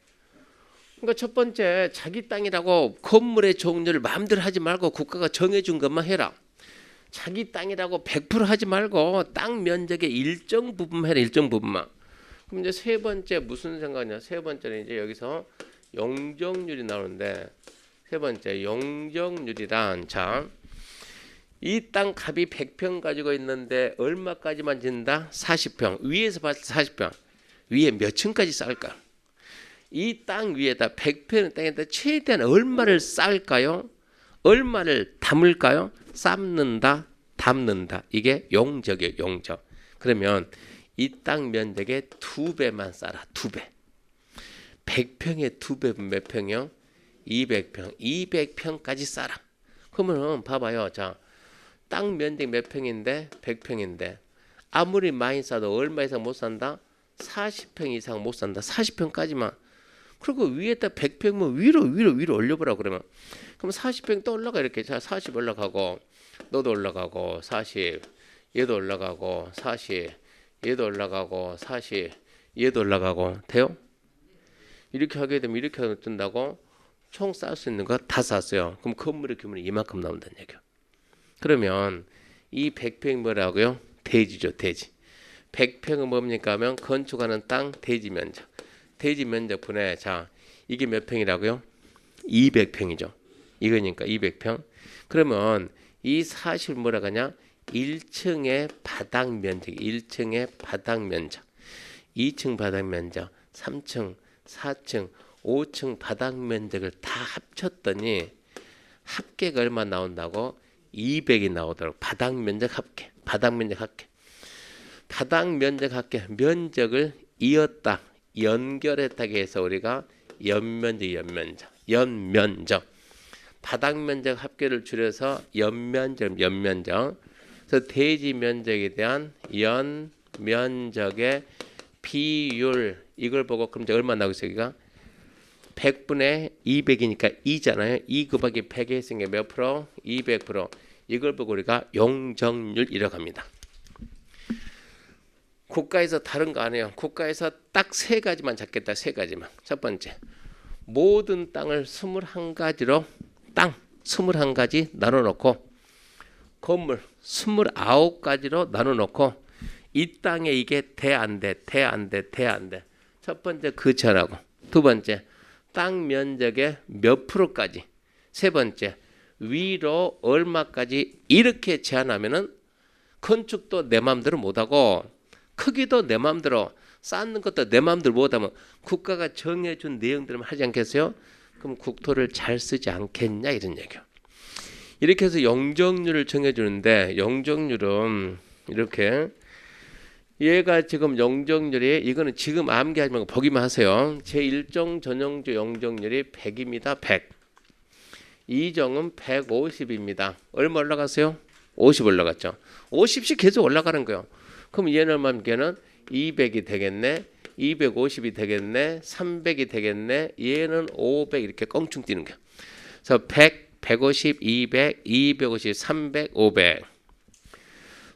그러니까 첫 번째 자기 땅이라고 건물의 종류를 마음대로 하지 말고 국가가 정해준 것만 해라. 자기 땅이라고 100% 하지 말고 땅 면적의 일정 부분만 해라. 일정 부분만. 그럼 이제 세 번째 무슨 생각이냐. 세 번째는 이제 여기서 용적률이 나오는데 세 번째 용적률이란 자, 이 땅 값이 100평 가지고 있는데 얼마까지만 짓는다? 40평. 위에서 봤을 때 40평. 위에 몇 층까지 쌓을까? 이 땅 위에다 100평 땅에다 최대한 얼마를 쌓을까요? 얼마를 담을까요? 쌓는다, 담는다. 이게 용적이에요. 용적. 그러면 이 땅 면적의 2배만 쌓아. 2배. 100평의 2배분 몇 평이요? 200평. 200평까지 쌓아. 그러면 봐봐요. 자, 땅 면적 몇 평인데? 100평인데 아무리 많이 쌓아도 얼마 이상 못 산다? 40평 이상 못 산다. 40평까지만. 그리고 위에다 100평면 위로 올려보라 그러면. 그럼 40평 또 올라가 이렇게. 자, 40 올라가고 너도 올라가고 40 얘도 올라가고 40 얘도 올라가고 40 얘도 올라가고 돼요? 이렇게 하게 되면 이렇게 뜬다고 총 쌓을 수 있는 거 다 쌓았어요. 그럼 건물의 규모는 이만큼 나온다는 얘기예요. 그러면 이 100평이 뭐라고요? 대지죠. 대지. 100평은 뭡니까 하면 건축하는 땅 대지 면적. 대지 면적 분해. 자, 이게 몇 평이라고요? 200평이죠. 이거니까 200평. 그러면 이 40을 뭐라고 하냐? 1층의 바닥 면적. 1층의 바닥 면적. 2층 바닥 면적. 3층, 4층, 5층 바닥 면적을 다 합쳤더니 합계가 얼마 나온다고? 200이 나오도록 바닥 면적 합계. 바닥 면적 합계. 바닥 면적 합계. 면적을 이었다. 연결했다고 해서 우리가 연면적. 바닥 면적 합계를 줄여서 연면적. 그래서 대지 면적에 대한 연면적의 비율 이걸 보고 그럼 이제 얼마 나오고 있어요? 여기가 100분의 200이니까 2잖아요. 2 곱하기 100에 했으니까 몇 프로? 200%. 이걸 보고 우리가 용적률이라고 합니다. 국가에서 다른 거 안 해요. 국가에서 딱 세 가지만 잡겠다. 세 가지만. 첫 번째, 모든 땅을 21가지로 땅 21가지 나눠놓고 건물 29가지로 나눠놓고 이 땅에 이게 돼 안 돼. 첫 번째 그 제한하고, 두 번째 땅 면적의 몇 프로까지, 세 번째 위로 얼마까지 이렇게 제한하면은 건축도 내 마음대로 못하고 크기도 내 마음대로 쌓는 것도 내 마음대로 못하면 국가가 정해준 내용들만 하지 않겠어요? 그럼 국토를 잘 쓰지 않겠냐 이런 얘기요. 이렇게 해서 용적률을 정해주는데 용적률은 이렇게 얘가 지금 용적률이 이거는 지금 암기하지 말고 보기만 하세요. 제1종 전용조 용적률이 100입니다. 100. 2종은 150입니다. 얼마 올라갔어요? 50 올라갔죠. 50씩 계속 올라가는 거예요. 그럼 얘는 얼마면 200이 되겠네. 250이 되겠네. 300이 되겠네. 얘는 500 이렇게 껑충 뛰는 거예요. 그래서 100, 150, 200, 250, 300, 500.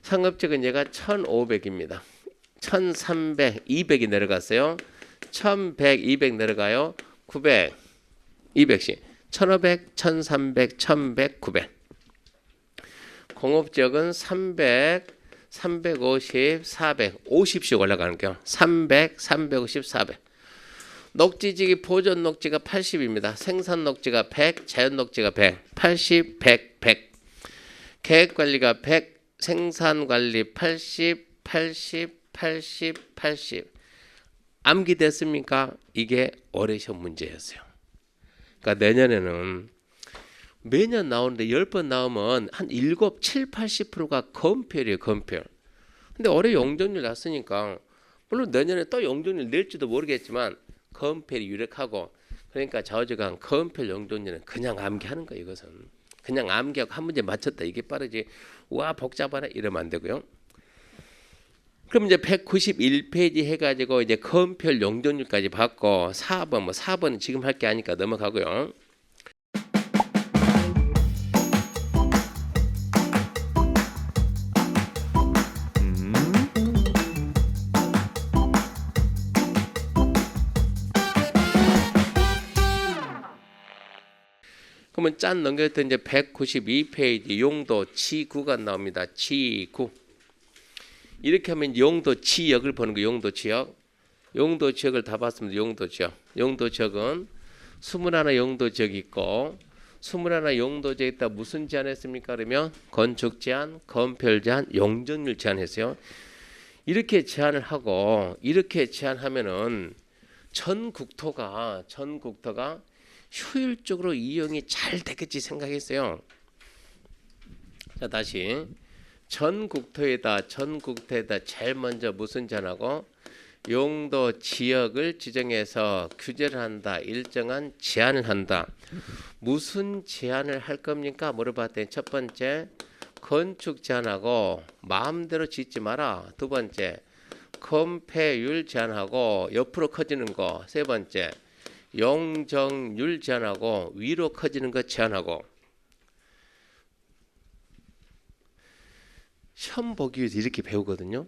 상업적은 얘가 1500입니다. 1300, 200이 내려갔어요. 1100, 200 내려가요. 900, 200씩. 1500, 1300, 1100, 900. 공업지역은 300, 350, 400, 50씩 올라가는 거예요. 300, 350, 400. 녹지지기 보존 녹지가 80입니다. 생산 녹지가 100, 자연 녹지가 100, 80, 100, 100. 계획관리가 100, 생산관리 80, 80, 80, 80. 암기됐습니까? 이게 올해 시험 문제였어요. 그러니까 내년에는 매년 나오는데 10번 나오면 한 7, 7, 80%가 건폐율이에요. 건폐율. 근데 올해 용적률 났으니까 물론 내년에 또 용적률 낼지도 모르겠지만 건폐율이 유력하고, 그러니까 좌우지간 건폐율 용적률은 그냥 암기하는 거예요. 이것은 그냥 암기하고 한 문제 맞췄다 이게 빠르지 와 복잡하네 이러면 안 되고요. 그럼 이제 191페이지 해가지고 이제 건폐율 용적률까지 받고 4번 4번은 지금 할 게 아니까 넘어가고요. 그러면 짠 넘겼더니 이제 192페이지 용도 지구가 나옵니다. 지구. 이렇게 하면 용도 지역을 보는 거. 용도 지역. 용도 지역을 다 봤습니다. 용도 지역. 용도 지역은 21 용도 지역이 있고 21 용도 지역에 있다 무슨 제한했습니까? 그러면 건축 제한, 건폐율 제한, 용적률 제한했어요. 이렇게 제한을 하고 이렇게 제한하면은 전 국토가 효율적으로 이용이 잘 되겠지 생각했어요. 자 다시 전 국토에다 제일 먼저 무슨 제한하고 용도 지역을 지정해서 규제를 한다. 일정한 제한을 한다. 무슨 제한을 할 겁니까? 물어봤더니 첫 번째 건축 제한하고 마음대로 짓지 마라. 두 번째 건폐율 제한하고 옆으로 커지는 거. 세 번째 용적률 제한하고 위로 커지는 거 제한하고. 시험 보기 위해서 이렇게 배우거든요.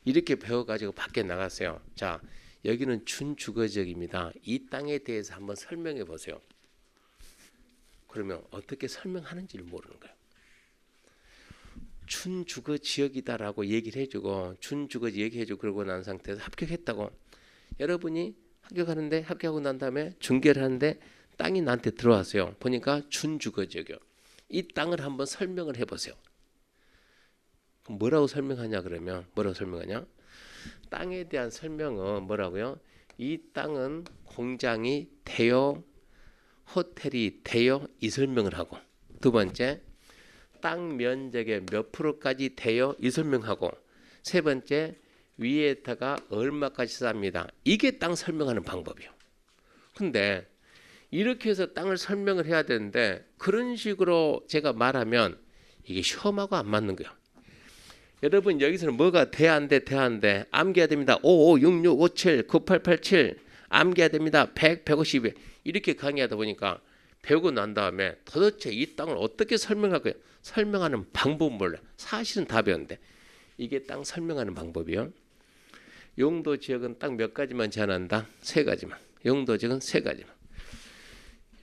이렇게 배워가지고 밖에 나갔어요. 자, 여기는 준주거지역입니다. 이 땅에 대해서 한번 설명해 보세요. 그러면 어떻게 설명하는지를 모르는 거예요. 준주거지역이다라고 얘기를 해주고 준주거지 얘기해주고 그러고 난 상태에서 합격했다고. 여러분이 합격하는데 합격하고 난 다음에 중개를 하는데 땅이 나한테 들어왔어요. 보니까 준주거지역이요. 이 땅을 한번 설명을 해보세요. 뭐라고 설명하냐 그러면 뭐라고 설명하냐? 땅에 대한 설명은 뭐라고요? 이 땅은 공장이 돼요, 호텔이 돼요, 이 설명을 하고, 두 번째 땅 면적의 몇 프로까지 돼요, 이 설명하고, 세 번째 위에다가 얼마까지 쌉니다. 이게 땅 설명하는 방법이요. 근데 이렇게 해서 땅을 설명을 해야 되는데 그런 식으로 제가 말하면 이게 시험하고 안 맞는 거예요. 여러분 여기서는 뭐가 돼야 안 돼, 돼야 안 돼. 암기해야 됩니다. 556657 9887 암기해야 됩니다. 100, 150 이렇게 강의하다 보니까 배우고 난 다음에 도대체 이 땅을 어떻게 설명할 거예요? 설명하는 방법은 몰라요. 사실은 다 배웠는데 이게 땅 설명하는 방법이요. 용도 지역은 딱 몇 가지만 제한한다? 세 가지만. 용도 지역은 세 가지만.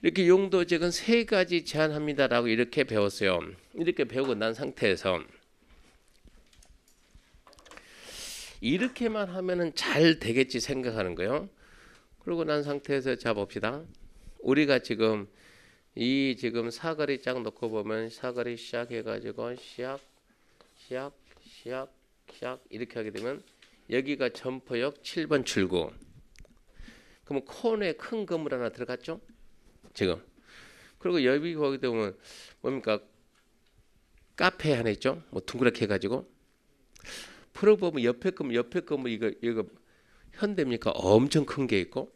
이렇게 용도 지역은 세 가지 제한합니다라고 이렇게 배웠어요. 이렇게 배우고 난 상태에서 이렇게만 하면은 잘 되겠지 생각하는 거예요. 그러고 난 상태에서 자 봅시다. 우리가 지금 이 지금 사거리 쫙 놓고 보면 사거리 시작해가지고 시작 이렇게 하게 되면 여기가 점포역 7번 출구. 그러면 코너에 큰 건물 하나 들어갔죠? 지금. 그리고 여기 거기 보면 뭡니까? 카페 하나 있죠? 뭐 둥그렇게 해가지고. 풀어보면 옆에 건물 이거 현대입니까? 엄청 큰 게 있고.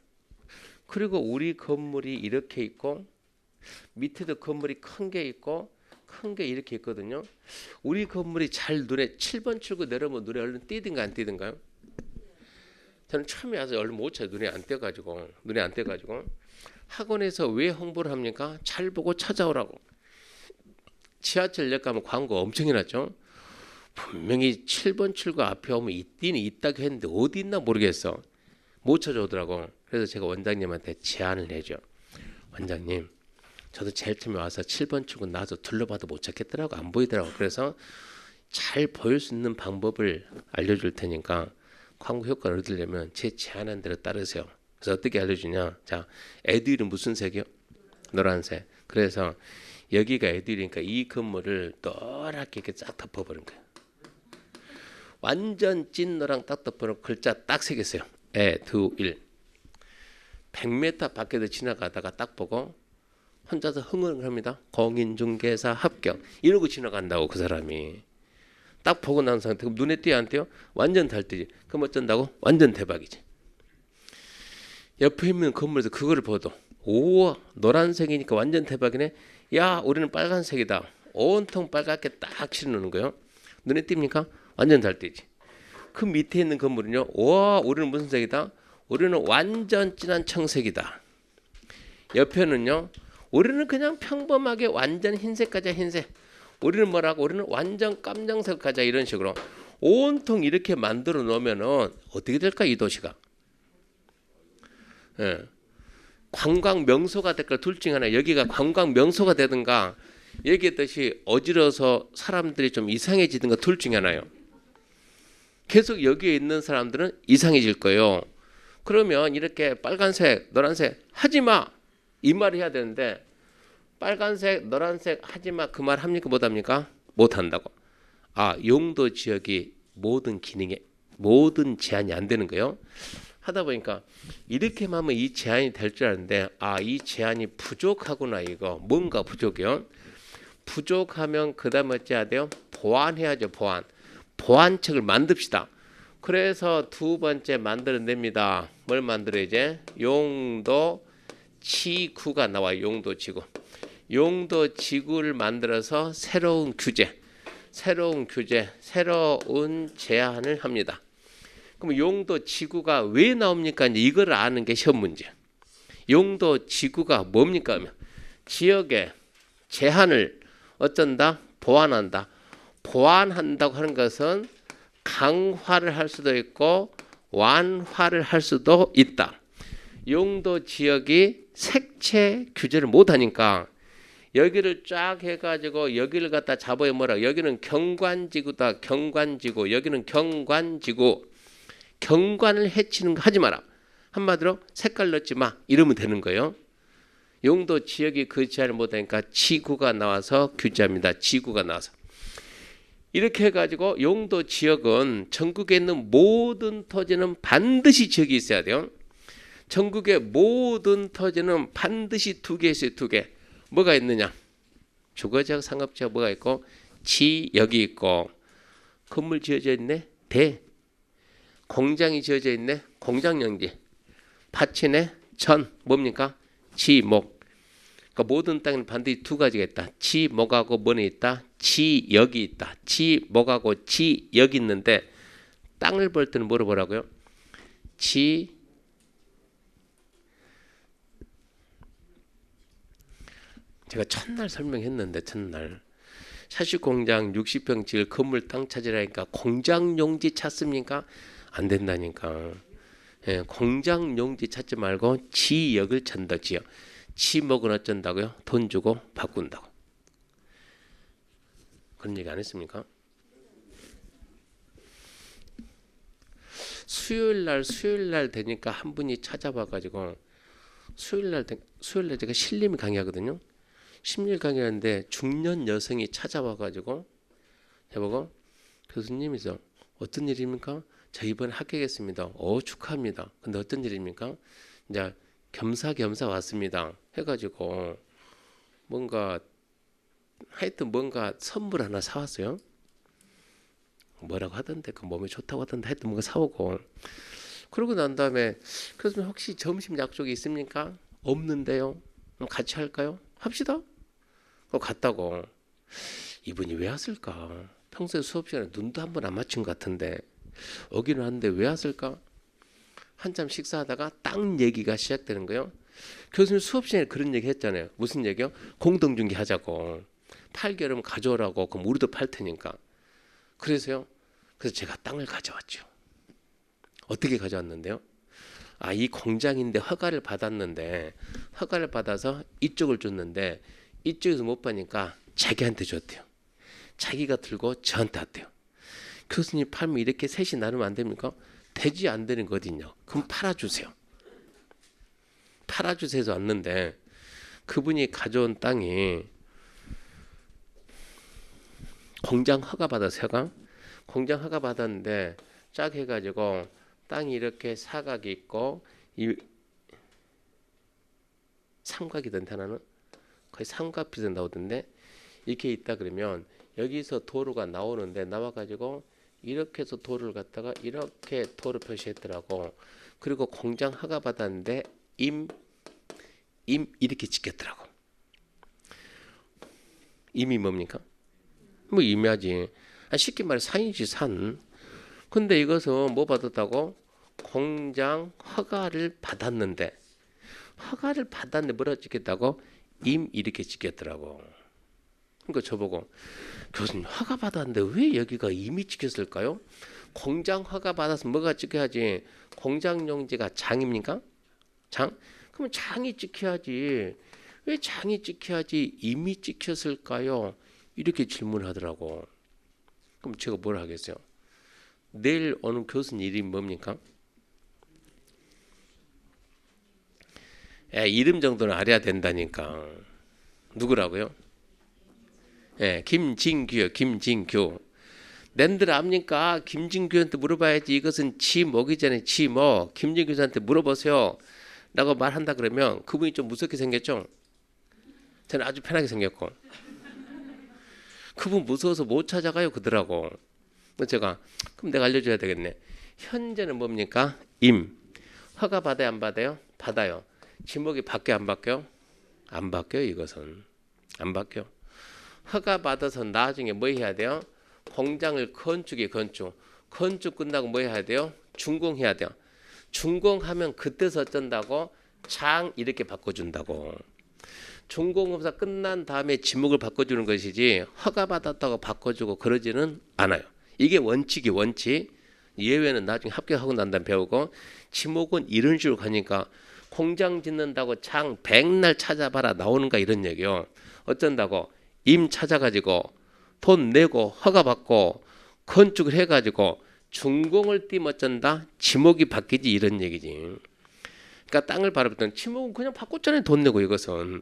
그리고 우리 건물이 이렇게 있고 밑에도 건물이 큰 게 있고 큰 게 이렇게 있거든요. 우리 건물이 잘 눈에 7번 출구 내려오면 눈에 얼른 띄든가 안 띄든가요? 저는 처음에 와서 얼른 못 쳐요. 눈에 안 띄어가지고 학원에서 왜 홍보를 합니까? 잘 보고 찾아오라고. 지하철역 가면 광고 엄청 해놨죠. 분명히 7번 출구 앞에 오면 있기는 있다고 했는데 어디 있나 모르겠어. 못 찾아오더라고. 그래서 제가 원장님한테 제안을 해줘. 원장님 저도 제일 처음에 와서 7번 출구 나와서 둘러봐도 못 찾겠더라고. 안 보이더라고. 그래서 잘 보일 수 있는 방법을 알려줄 테니까 광고 효과를 얻으려면 제 제안한 대로 따르세요. 그래서 어떻게 알려주냐. 자, 에듀윌은 무슨 색이요? 노란색. 그래서 여기가 에듀윌이니까 이 건물을 노랗게 이렇게 쫙 덮어버린 거예요. 완전 찐 노랑 딱 덮어놓고 글자 딱 새겼어요. 에듀윌. 100m 밖에도 지나가다가 딱 보고 혼자서 흥얼흥얼합니다. 공인중개사 합격 이러고 지나간다고 그 사람이. 딱 보고 난 상태 그럼 눈에 띄어 안 띄어? 완전 달뜨지. 그럼 어쩐다고? 완전 대박이지. 옆에 있는 건물에서 그거를 봐도 오 노란색이니까 완전 대박이네. 야 우리는 빨간색이다. 온통 빨갛게 딱 칠해놓는 거예요. 눈에 띕니까? 완전 달뜨지. 그 밑에 있는 건물은요. 와 우리는 무슨 색이다? 우리는 완전 진한 청색이다. 옆에는요. 우리는 그냥 평범하게 완전 흰색 가자 흰색. 우리는 뭐라고? 우리는 완전 깜장색 가자 이런 식으로 온통 이렇게 만들어 놓으면은 어떻게 될까 이 도시가? 예. 관광 명소가 될까 둘 중에 하나. 여기가 관광 명소가 되든가 얘기했듯이 어지러서 사람들이 좀 이상해지든가 둘 중에 하나요. 계속 여기에 있는 사람들은 이상해질 거예요. 그러면 이렇게 빨간색, 노란색 하지 마. 이 말을 해야 되는데 빨간색, 노란색 하지 마. 그 말 합니까? 못 합니까? 못 한다고. 아, 용도 지역이 모든 기능에 모든 제한이 안 되는 거예요. 하다 보니까 이렇게만 하면 이 제한이 될 줄 알았는데 아, 이 제한이 부족하구나 이거. 뭔가 부족해요. 부족하면 그다음에 어찌해야 돼요? 보완해야죠. 보완책을 만듭시다. 그래서 두 번째 만들어냅니다. 뭘 만들어야지? 용도 지구가 나와요. 용도 지구. 용도 지구를 만들어서 새로운 규제, 새로운 제한을 합니다. 그럼 용도 지구가 왜 나옵니까? 이제 이걸 아는 게 시험 문제. 용도 지구가 뭡니까? 하면 지역의 제한을 어쩐다? 보완한다. 보완한다고 하는 것은 강화를 할 수도 있고 완화를 할 수도 있다. 용도 지역이 색채 규제를 못하니까 여기를 쫙 해가지고 여기를 갖다 잡아야 뭐라. 여기는 경관지구다. 경관지구. 여기는 경관지구. 경관을 해치는 거 하지 마라. 한마디로 색깔 넣지 마. 이러면 되는 거예요. 용도 지역이 그 제한을 못하니까 지구가 나와서 규제합니다. 지구가 나와서. 이렇게 해가지고 용도 지역은 전국에 있는 모든 토지는 반드시 지역이 있어야 돼요. 전국의 모든 토지는 반드시 두 개 있어요. 두 개. 뭐가 있느냐? 주거지역, 상업지역 뭐가 있고 지역이 있고 건물 지어져 있네. 대. 공장이 지어져 있네. 공장용지. 밭이네. 전. 뭡니까? 지목. 그러니까 모든 땅에는 반드시 두 가지가 있다. 지목하고 뭐는 있다? 지역이 있다. 지목하고 지역이 있는데 땅을 볼 때는 뭐로 보라고요? 제가 첫날 설명했는데 첫날 사실공장 60평 지을 건물 땅 찾으라니까 공장용지 찾습니까? 안 된다니까. 예, 공장용지 찾지 말고 지역을 찾는다. 지역. 지목은 어쩐다고요? 돈 주고 바꾼다고. 그런 얘기 안 했습니까? 수요일날 되니까 한 분이 찾아봐가지고 수요일날 제가 신림이 강의하거든요. 심리 강의하는데 중년 여성이 찾아와가지고 해보고 교수님이죠. 어떤 일입니까? 저 이번에 합격했습니다. 축하합니다. 근데 어떤 일입니까? 이제 겸사겸사 왔습니다. 해가지고 하여튼 뭔가 선물 하나 사왔어요. 뭐라고 하던데 그 몸에 좋다고 하던데 하여튼 뭔가 사오고 그러고 난 다음에 교수님 혹시 점심 약속이 있습니까? 없는데요. 그럼 같이 할까요? 합시다. 갔다고. 이분이 왜 왔을까? 평소에 수업 시간에 눈도 한 번 안 맞춘 것 같은데 오기는 하는데 왜 왔을까? 한참 식사하다가 땅 얘기가 시작되는 거예요. 교수님 수업 시간에 그런 얘기 했잖아요. 무슨 얘기요? 공동중개 하자고. 팔게 그러면 가져오라고. 그럼 우리도 팔 테니까. 그래서 제가 땅을 가져왔죠. 어떻게 가져왔는데요? 이 공장인데 허가를 받았는데 허가를 받아서 이쪽을 줬는데 이쪽에서 못 파니까 자기한테 줬대요. 자기가 들고 저한테 왔대요. 교수님 팔면 이렇게 셋이 나누면 안 됩니까? 되지 안 되는 거 어딨냐? 그럼 팔아주세요. 팔아주세요 해서 왔는데 그분이 가져온 땅이 공장 허가 받아서 공장 허가 받았는데 쫙 해가지고 땅이 이렇게 사각이 있고 이 삼각이던데 하나는 거의 삼각비도 나오던데 이렇게 있다 그러면 여기서 도로가 나오는데 나와가지고 이렇게 해서 도로를 갖다가 이렇게 도로 표시했더라고. 그리고 공장 허가 받았는데 임 이렇게 찍혔더라고. 임이 뭡니까? 뭐 임야지. 쉽게 말해 산이지 산. 근데 이것은 뭐 받았다고? 공장 허가를 받았는데 뭐라 찍혔다고? 임 이렇게 찍혔더라고. 그러니까 저보고 교수님 허가 받았는데 왜 여기가 임이 찍혔을까요? 공장 허가 받아서 뭐가 찍혀야지? 공장 용지가 장입니까? 장? 그러면 장이 찍혀야지. 왜 장이 찍혀야지 임이 찍혔을까요? 이렇게 질문하더라고. 그럼 제가 뭘 하겠어요? 내일 오는 교수님 이름이 뭡니까? 이름 정도는 알아야 된다니까. 누구라고요? 김진규요. 김진규. 낸들 압니까? 김진규한테 물어봐야지. 이것은 지목이잖아요. 지목. 김진규 교수한테 물어보세요. 라고 말한다 그러면 그분이 좀 무섭게 생겼죠? 저는 아주 편하게 생겼고. 그분 무서워서 못 찾아가요 그러더라고. 제가 그럼 내가 알려줘야 되겠네. 현재는 뭡니까? 임. 허가 받아요 안 받아요? 받아요. 지목이 바뀌어 안 바뀌어? 안 바뀌어요. 이것은 안 바뀌어. 허가 받아서 나중에 뭐 해야 돼요? 공장을 건축 끝나고 뭐 해야 돼요? 준공해야 돼요. 준공하면 그때서 어쩐다고? 장 이렇게 바꿔준다고. 준공검사 끝난 다음에 지목을 바꿔주는 것이지 허가 받았다고 바꿔주고 그러지는 않아요. 이게 원칙이 원칙. 예외는 나중에 합격하고 난 다음에 배우고 지목은 이런 식으로 가니까 공장 짓는다고 장 백날 찾아봐라 나오는가 이런 얘기요. 어쩐다고? 임 찾아가지고 돈 내고 허가 받고 건축을 해가지고 준공을 띄면 어쩐다? 지목이 바뀌지 이런 얘기지. 그러니까 땅을 바라볼 때는 지목은 그냥 바꿨잖아요. 돈 내고 이것은.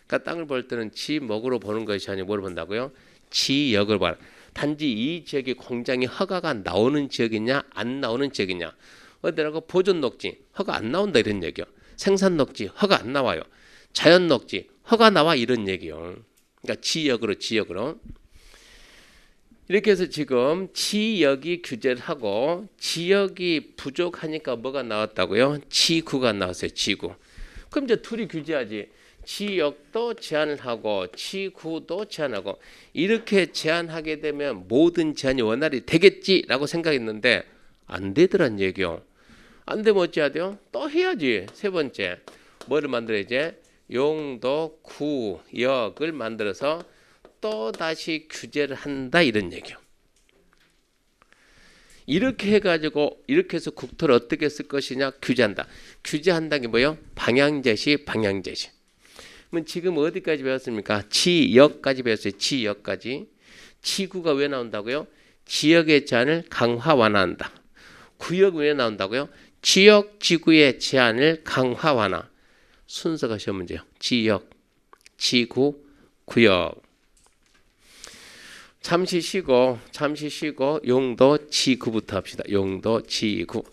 그러니까 땅을 볼 때는 지목으로 보는 것이 아니고 뭘 본다고요? 지역을 봐라. 단지 이 지역이 공장이 허가가 나오는 지역이냐 안 나오는 지역이냐. 어디라고 보존 녹지 허가 안 나온다 이런 얘기요. 생산 녹지 허가 안 나와요. 자연 녹지 허가 나와 이런 얘기요. 그러니까 지역으로 이렇게 해서 지금 지역이 규제를 하고 지역이 부족하니까 뭐가 나왔다고요? 지구가 나왔어요. 지구. 그럼 이제 둘이 규제하지. 지역도 제한을 하고 지구도 제한하고 이렇게 제한하게 되면 모든 제한이 원활히 되겠지라고 생각했는데 안 되더란 얘기요. 안 되면 어찌해야 돼요? 또 해야지. 세 번째 뭐를 만들어야지? 용도, 구역을 만들어서 또 다시 규제를 한다 이런 얘기요. 이렇게 해가지고 이렇게 해서 국토를 어떻게 쓸 것이냐 규제한다. 규제한다는 게 뭐예요? 방향제시. 그러면 지금 어디까지 배웠습니까? 지역까지 배웠어요. 지역까지. 지구가 왜 나온다고요? 지역의 제한을 강화 완화한다. 구역 왜 나온다고요? 지역 지구의 제한을 강화 완화. 순서가 시험 문제예요. 지역, 지구, 구역. 잠시 쉬고 용도, 지구부터 합시다. 용도, 지구.